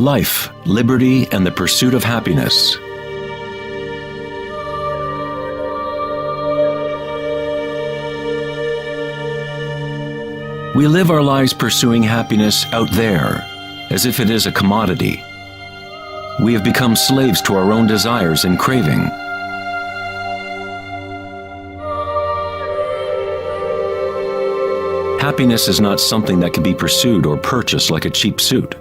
life, liberty, and the pursuit of happiness. We live our lives pursuing happiness out there, as if it is a commodity. We have become slaves to our own desires and craving. Happiness is not something that can be pursued or purchased like a cheap suit.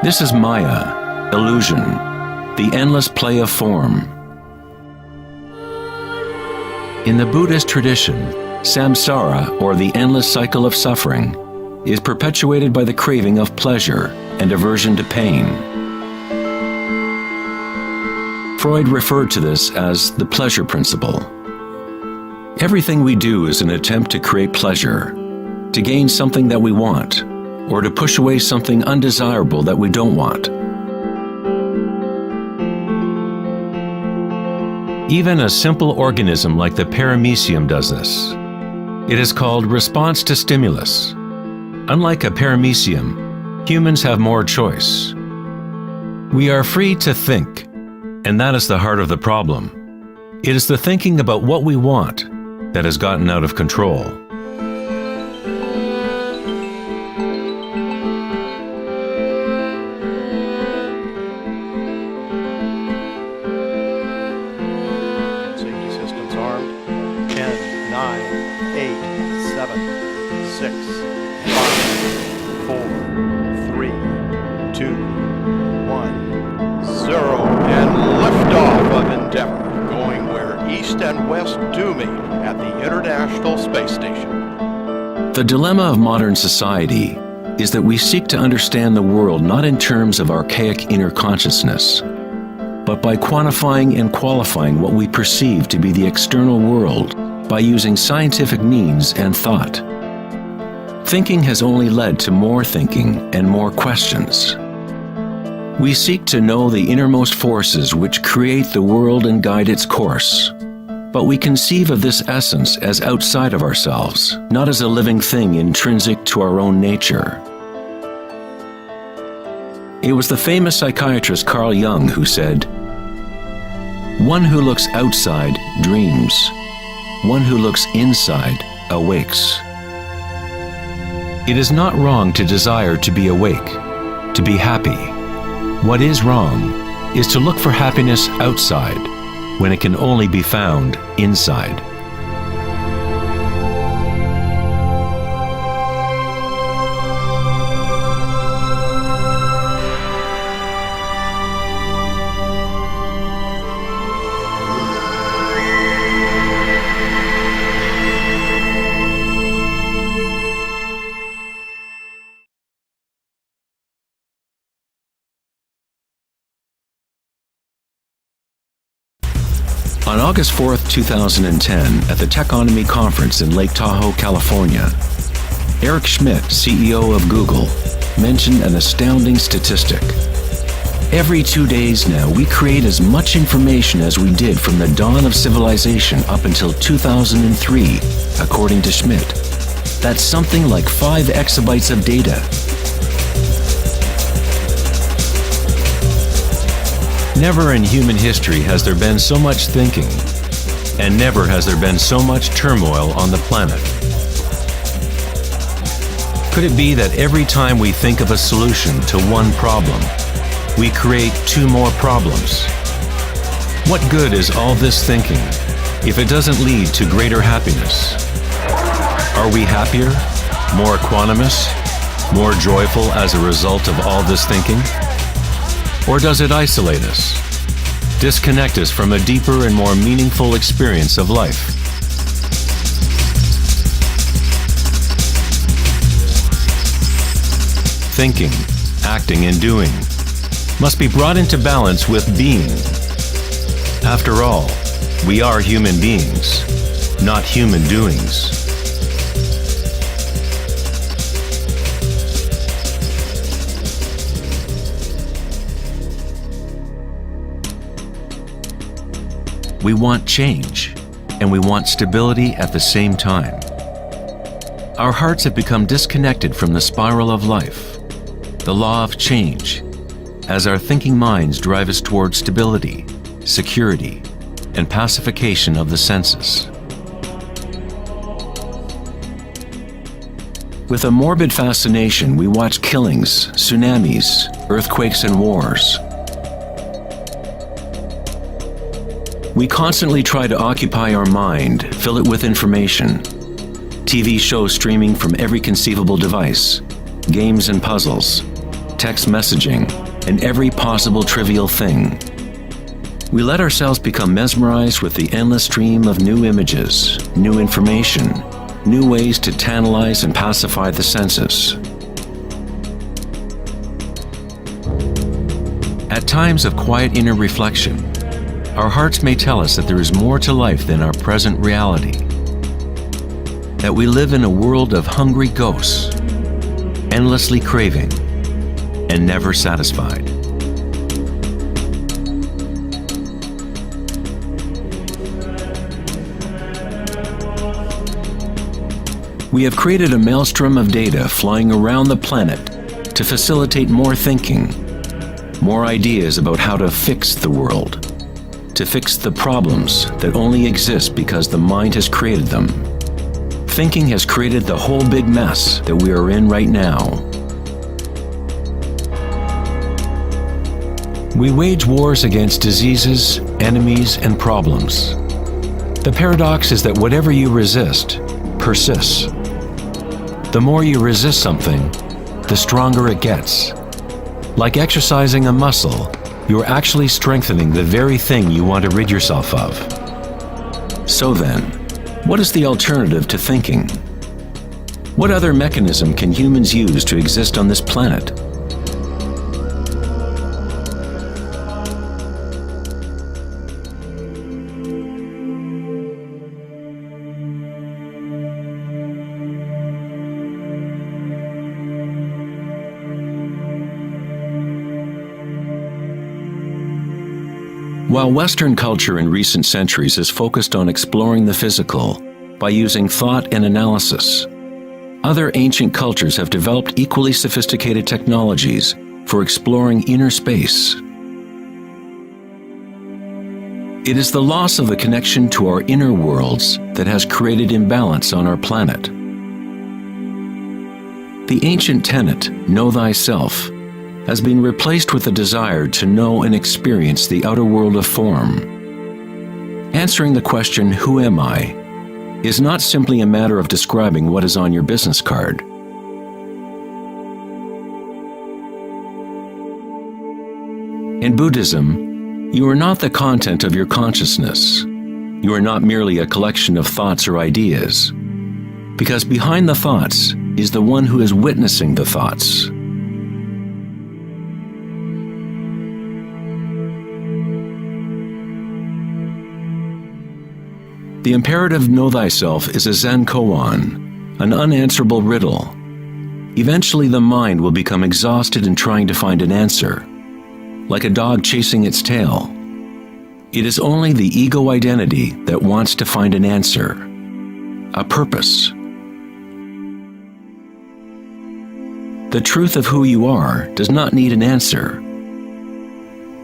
This is Maya, illusion, the endless play of form. In the Buddhist tradition, samsara, or the endless cycle of suffering, is perpetuated by the craving of pleasure and aversion to pain. Freud referred to this as the pleasure principle. Everything we do is an attempt to create pleasure, to gain something that we want, or to push away something undesirable that we don't want. Even a simple organism like the paramecium does this. It is called response to stimulus. Unlike a paramecium, humans have more choice. We are free to think, and that is the heart of the problem. It is the thinking about what we want that has gotten out of control. Safety systems armed. 10, 9, 8, 7, 6, 5, 4, 3, 2, 1, 0, and liftoff of Endeavour, going where East and West do meet at the International Space Station. The dilemma of modern society is that we seek to understand the world not in terms of archaic inner consciousness, but by quantifying and qualifying what we perceive to be the external world by using scientific means and thought. Thinking has only led to more thinking and more questions. We seek to know the innermost forces which create the world and guide its course. But we conceive of this essence as outside of ourselves, not as a living thing intrinsic to our own nature. It was the famous psychiatrist Carl Jung who said, "One who looks outside dreams. One who looks inside awakes." It is not wrong to desire to be awake, to be happy. What is wrong is to look for happiness outside when it can only be found inside. On August 4th, 2010, at the Techonomy Conference in Lake Tahoe, California, Eric Schmidt, CEO of Google, mentioned an astounding statistic. Every 2 days now, we create as much information as we did from the dawn of civilization up until 2003, according to Schmidt. That's something like 5 exabytes of data. Never in human history has there been so much thinking, and never has there been so much turmoil on the planet. Could it be that every time we think of a solution to one problem, we create 2 more problems? What good is all this thinking if it doesn't lead to greater happiness? Are we happier, more equanimous, more joyful as a result of all this thinking? Or does it isolate us, disconnect us from a deeper and more meaningful experience of life? Thinking, acting, and doing must be brought into balance with being. After all, we are human beings, not human doings. We want change, and we want stability at the same time. Our hearts have become disconnected from the spiral of life, the law of change, as our thinking minds drive us towards stability, security, and pacification of the senses. With a morbid fascination, we watch killings, tsunamis, earthquakes, and wars. We constantly try to occupy our mind, fill it with information. TV shows streaming from every conceivable device, games and puzzles, text messaging, and every possible trivial thing. We let ourselves become mesmerized with the endless stream of new images, new information, new ways to tantalize and pacify the senses. At times of quiet inner reflection, our hearts may tell us that there is more to life than our present reality, that we live in a world of hungry ghosts, endlessly craving, and never satisfied. We have created a maelstrom of data flying around the planet to facilitate more thinking, more ideas about how to fix the world, to fix the problems that only exist because the mind has created them. Thinking has created the whole big mess that we are in right now. We wage wars against diseases, enemies, and problems. The paradox is that whatever you resist persists. The more you resist something, the stronger it gets. Like exercising a muscle, you are actually strengthening the very thing you want to rid yourself of. So then, what is the alternative to thinking? What other mechanism can humans use to exist on this planet? While Western culture in recent centuries has focused on exploring the physical by using thought and analysis, other ancient cultures have developed equally sophisticated technologies for exploring inner space. It is the loss of the connection to our inner worlds that has created imbalance on our planet. The ancient tenet, know thyself, has been replaced with a desire to know and experience the outer world of form. Answering the question, who am I, is not simply a matter of describing what is on your business card. In Buddhism, you are not the content of your consciousness. You are not merely a collection of thoughts or ideas, because behind the thoughts is the one who is witnessing the thoughts. The imperative know thyself is a Zen koan, an unanswerable riddle. Eventually the mind will become exhausted in trying to find an answer, like a dog chasing its tail. It is only the ego identity that wants to find an answer, a purpose. The truth of who you are does not need an answer,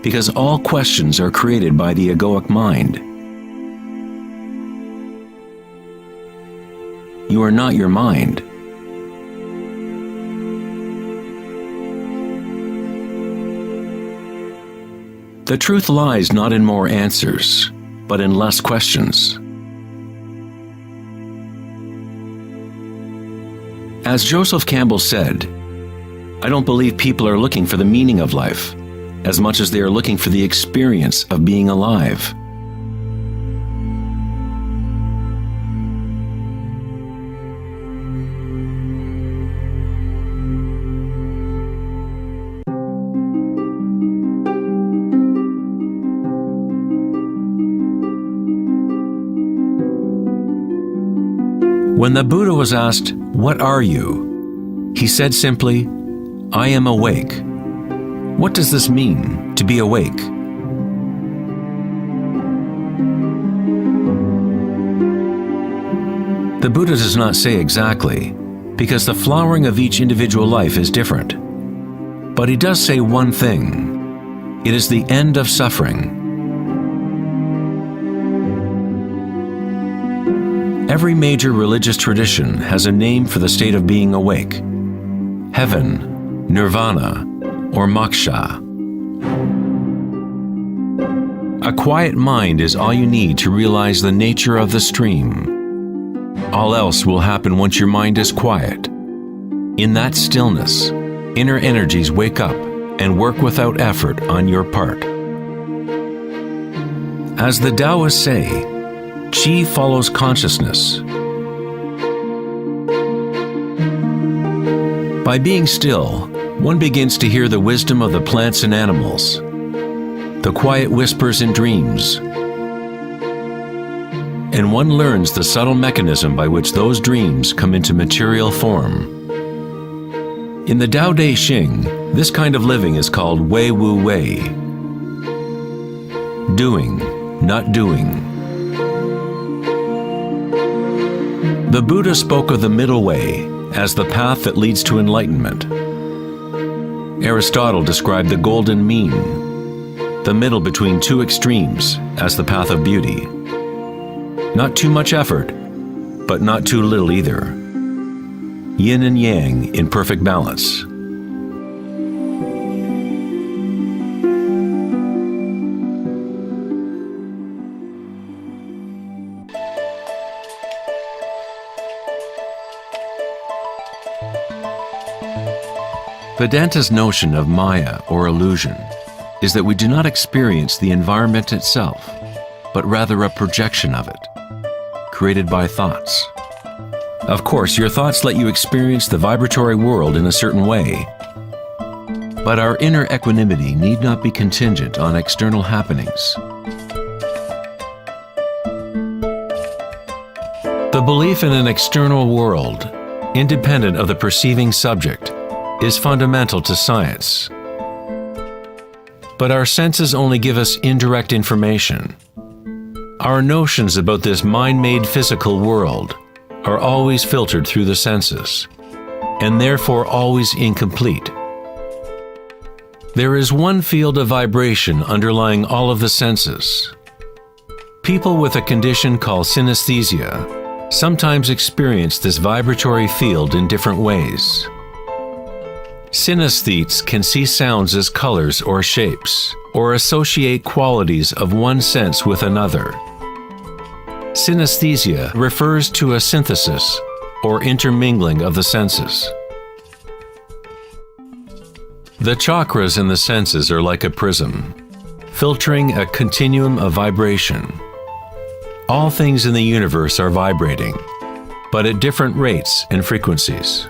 because all questions are created by the egoic mind. You are not your mind. The truth lies not in more answers, but in less questions. As Joseph Campbell said, I don't believe people are looking for the meaning of life as much as they are looking for the experience of being alive. When the Buddha was asked, "What are you?" he said simply, "I am awake." What does this mean, to be awake? The Buddha does not say exactly, because the flowering of each individual life is different. But he does say one thing. It is the end of suffering. Every major religious tradition has a name for the state of being awake: heaven, nirvana, or moksha. A quiet mind is all you need to realize the nature of the stream. All else will happen once your mind is quiet. In that stillness, inner energies wake up and work without effort on your part. As the Taoists say, Qi follows consciousness. By being still, one begins to hear the wisdom of the plants and animals, the quiet whispers in dreams, and one learns the subtle mechanism by which those dreams come into material form. In the Tao Te Ching, this kind of living is called Wei Wu Wei. Doing, not doing. The Buddha spoke of the middle way as the path that leads to enlightenment. Aristotle described the golden mean, the middle between two extremes, as the path of beauty. Not too much effort, but not too little either. Yin and yang in perfect balance. Vedanta's notion of Maya, or illusion, is that we do not experience the environment itself, but rather a projection of it, created by thoughts. Of course, your thoughts let you experience the vibratory world in a certain way, but our inner equanimity need not be contingent on external happenings. The belief in an external world, independent of the perceiving subject, is fundamental to science. But our senses only give us indirect information. Our notions about this mind-made physical world are always filtered through the senses, and therefore always incomplete. There is one field of vibration underlying all of the senses. People with a condition called synesthesia sometimes experience this vibratory field in different ways. Synesthetes can see sounds as colors or shapes, or associate qualities of one sense with another. Synesthesia refers to a synthesis or intermingling of the senses. The chakras in the senses are like a prism, filtering a continuum of vibration. All things in the universe are vibrating, but at different rates and frequencies.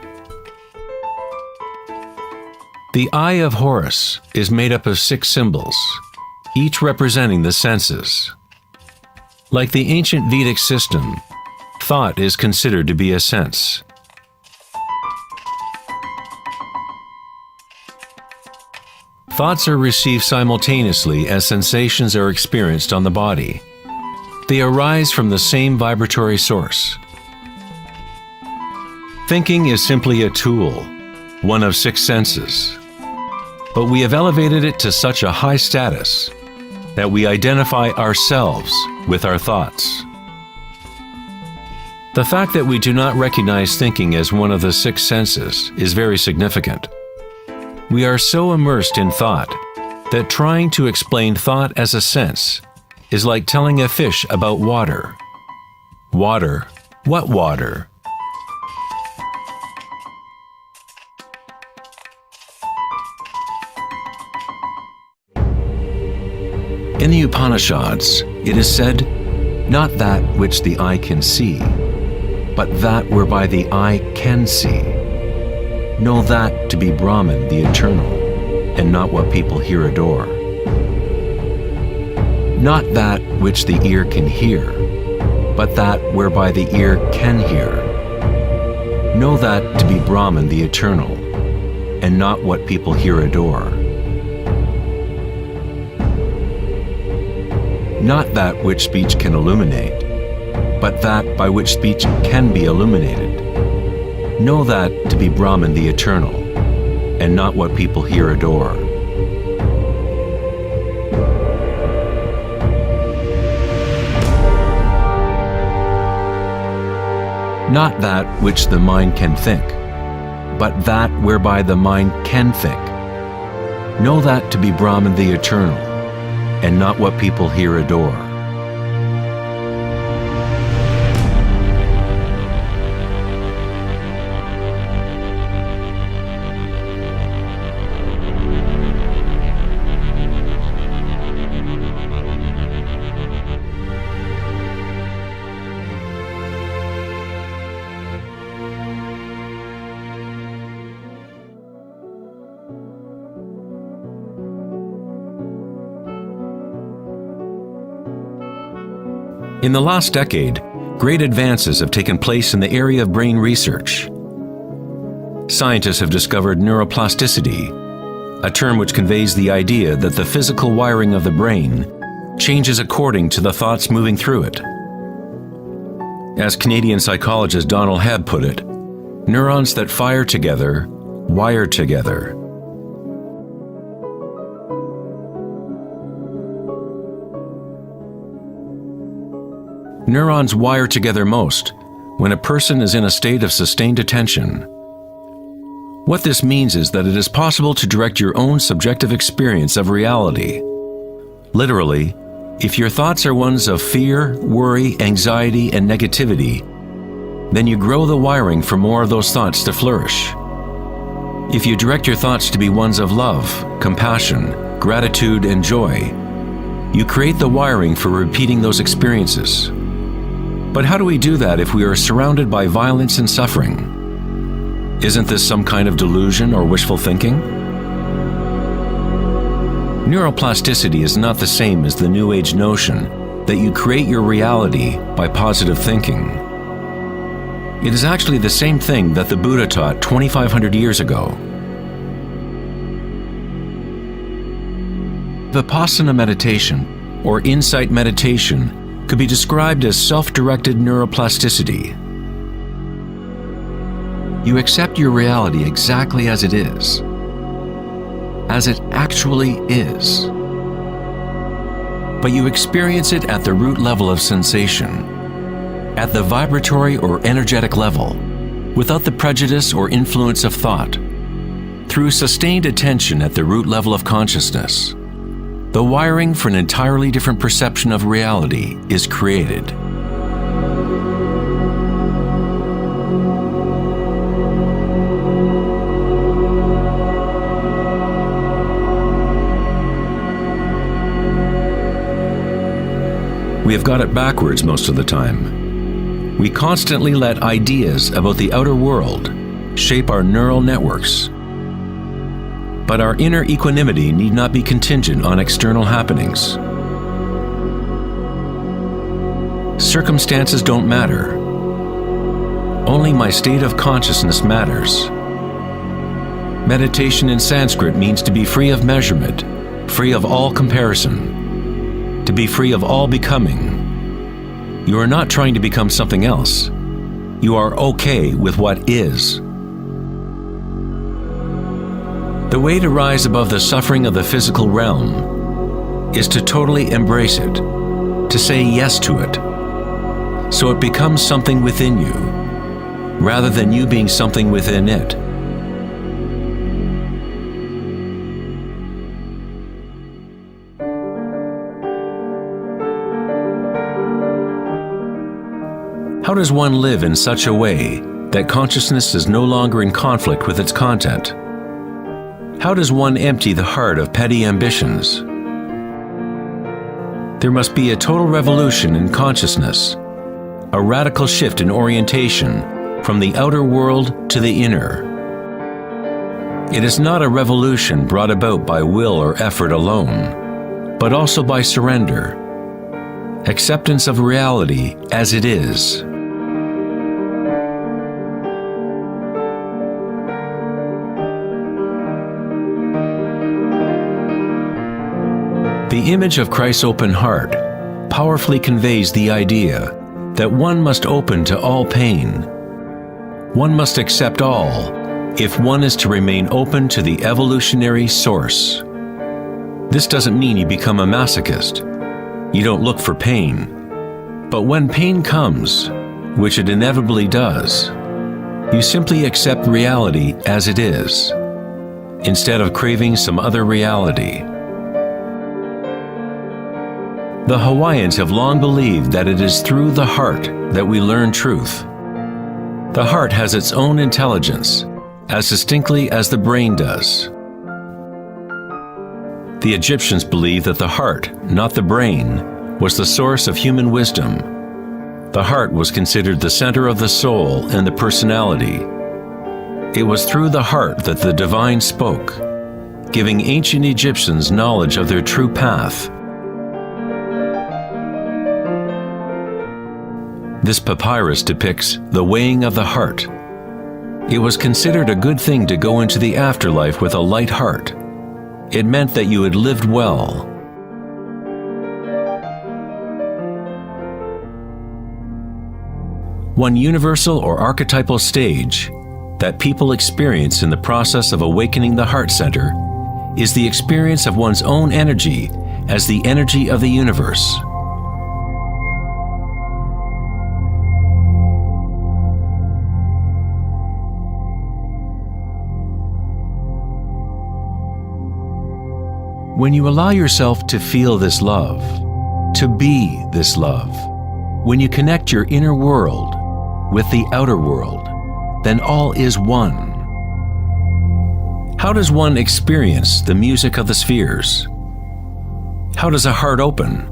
The Eye of Horus is made up of 6 symbols, each representing the senses. Like the ancient Vedic system, thought is considered to be a sense. Thoughts are received simultaneously as sensations are experienced on the body. They arise from the same vibratory source. Thinking is simply a tool, one of 6 senses. But we have elevated it to such a high status that we identify ourselves with our thoughts. The fact that we do not recognize thinking as one of the 6 senses is very significant. We are so immersed in thought that trying to explain thought as a sense is like telling a fish about water. Water? What water? In the Upanishads, it is said, "Not that which the eye can see, but that whereby the eye can see. Know that to be Brahman, the eternal, and not what people here adore. Not that which the ear can hear, but that whereby the ear can hear. Know that to be Brahman, the eternal, and not what people here adore. Not that which speech can illuminate, but that by which speech can be illuminated. Know that to be Brahman, the eternal, and not what people here adore. Not that which the mind can think, but that whereby the mind can think. Know that to be Brahman the eternal, and not what people here adore. In the last decade, great advances have taken place in the area of brain research. Scientists have discovered neuroplasticity, a term which conveys the idea that the physical wiring of the brain changes according to the thoughts moving through it. As Canadian psychologist Donald Hebb put it, neurons that fire together, wire together. Neurons wire together most when a person is in a state of sustained attention. What this means is that it is possible to direct your own subjective experience of reality. Literally, if your thoughts are ones of fear, worry, anxiety, and negativity, then you grow the wiring for more of those thoughts to flourish. If you direct your thoughts to be ones of love, compassion, gratitude, and joy, you create the wiring for repeating those experiences. But how do we do that if we are surrounded by violence and suffering? Isn't this some kind of delusion or wishful thinking? Neuroplasticity is not the same as the New Age notion that you create your reality by positive thinking. It is actually the same thing that the Buddha taught 2,500 years ago. Vipassana meditation, or insight meditation, could be described as self-directed neuroplasticity. You accept your reality exactly as it is, as it actually is. But you experience it at the root level of sensation, at the vibratory or energetic level, without the prejudice or influence of thought, through sustained attention at the root level of consciousness. The wiring for an entirely different perception of reality is created. We have got it backwards most of the time. We constantly let ideas about the outer world shape our neural networks. But our inner equanimity need not be contingent on external happenings. Circumstances don't matter. Only my state of consciousness matters. Meditation in Sanskrit means to be free of measurement, free of all comparison, to be free of all becoming. You are not trying to become something else. You are okay with what is. The way to rise above the suffering of the physical realm is to totally embrace it, to say yes to it, so it becomes something within you, rather than you being something within it. How does one live in such a way that consciousness is no longer in conflict with its content? How does one empty the heart of petty ambitions? There must be a total revolution in consciousness, a radical shift in orientation from the outer world to the inner. It is not a revolution brought about by will or effort alone, but also by surrender, acceptance of reality as it is. The image of Christ's open heart powerfully conveys the idea that one must open to all pain. One must accept all if one is to remain open to the evolutionary source. This doesn't mean you become a masochist. You don't look for pain. But when pain comes, which it inevitably does, you simply accept reality as it is, instead of craving some other reality. The Hawaiians have long believed that it is through the heart that we learn truth. The heart has its own intelligence, as distinctly as the brain does. The Egyptians believed that the heart, not the brain, was the source of human wisdom. The heart was considered the center of the soul and the personality. It was through the heart that the divine spoke, giving ancient Egyptians knowledge of their true path. This papyrus depicts the weighing of the heart. It was considered a good thing to go into the afterlife with a light heart. It meant that you had lived well. One universal or archetypal stage that people experience in the process of awakening the heart center is the experience of one's own energy as the energy of the universe. When you allow yourself to feel this love, to be this love, when you connect your inner world with the outer world, then all is one. How does one experience the music of the spheres? How does a heart open?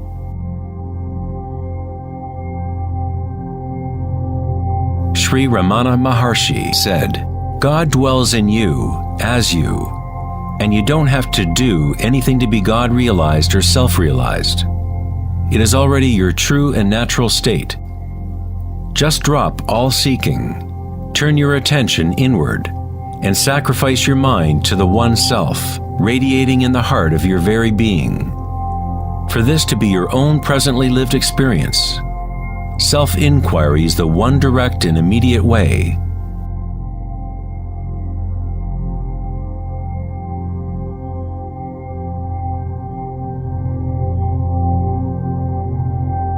Sri Ramana Maharshi said, "God dwells in you, as you, and you don't have to do anything to be God realized or self-realized. It is already your true and natural state. Just drop all seeking, turn your attention inward, and sacrifice your mind to the one self, radiating in the heart of your very being. For this to be your own presently lived experience, self-inquiry is the one direct and immediate way.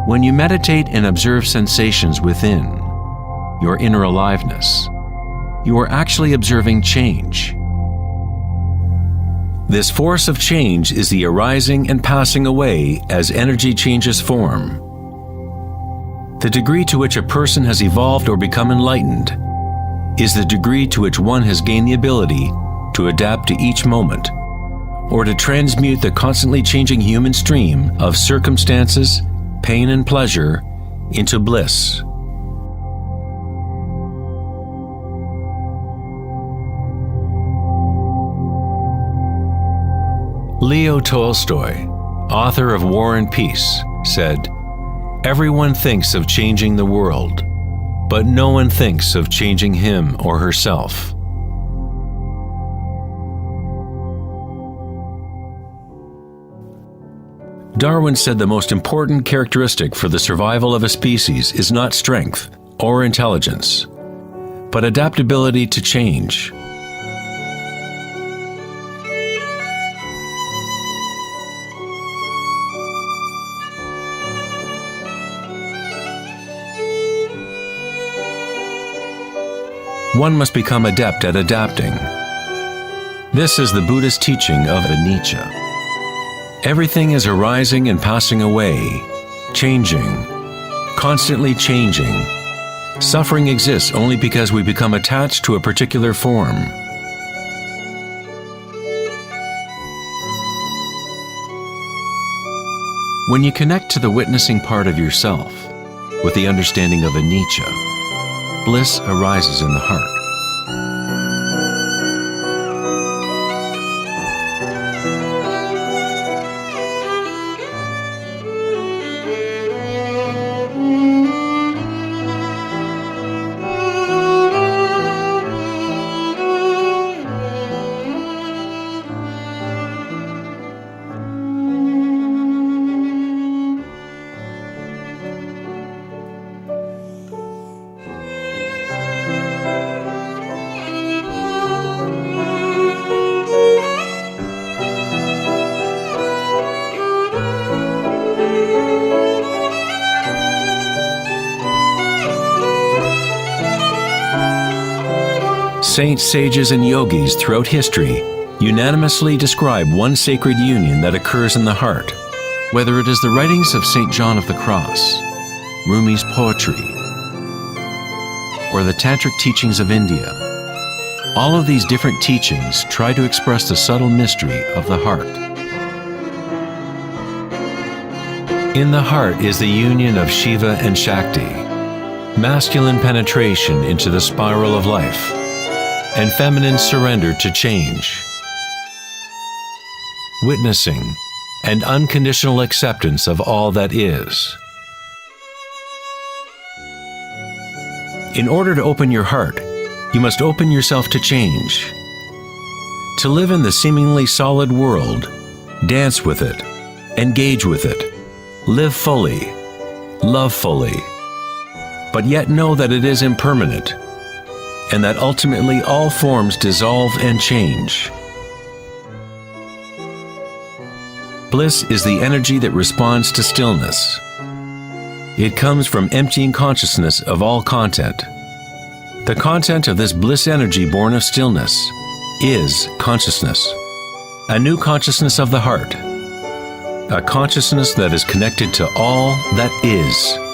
When you meditate and observe sensations within, your inner aliveness, you are actually observing change. This force of change is the arising and passing away as energy changes form. The degree to which a person has evolved or become enlightened is the degree to which one has gained the ability to adapt to each moment, or to transmute the constantly changing human stream of circumstances, pain and pleasure, into bliss. Leo Tolstoy, author of War and Peace, said, "Everyone thinks of changing the world, but no one thinks of changing him or herself." Darwin said the most important characteristic for the survival of a species is not strength or intelligence, but adaptability to change. One must become adept at adapting. This is the Buddhist teaching of anicca. Everything is arising and passing away, changing, constantly changing. Suffering exists only because we become attached to a particular form. When you connect to the witnessing part of yourself with the understanding of anicca, bliss arises in the heart. Saints, sages, and yogis throughout history unanimously describe one sacred union that occurs in the heart. Whether it is the writings of St. John of the Cross, Rumi's poetry, or the tantric teachings of India, all of these different teachings try to express the subtle mystery of the heart. In the heart is the union of Shiva and Shakti, masculine penetration into the spiral of life, and feminine surrender to change, witnessing and unconditional acceptance of all that is. In order to open your heart, you must open yourself to change. To live in the seemingly solid world, dance with it, engage with it, live fully, love fully, but yet know that it is impermanent, and that ultimately all forms dissolve and change. Bliss is the energy that responds to stillness. It comes from emptying consciousness of all content. The content of this bliss energy born of stillness is consciousness, a new consciousness of the heart, a consciousness that is connected to all that is.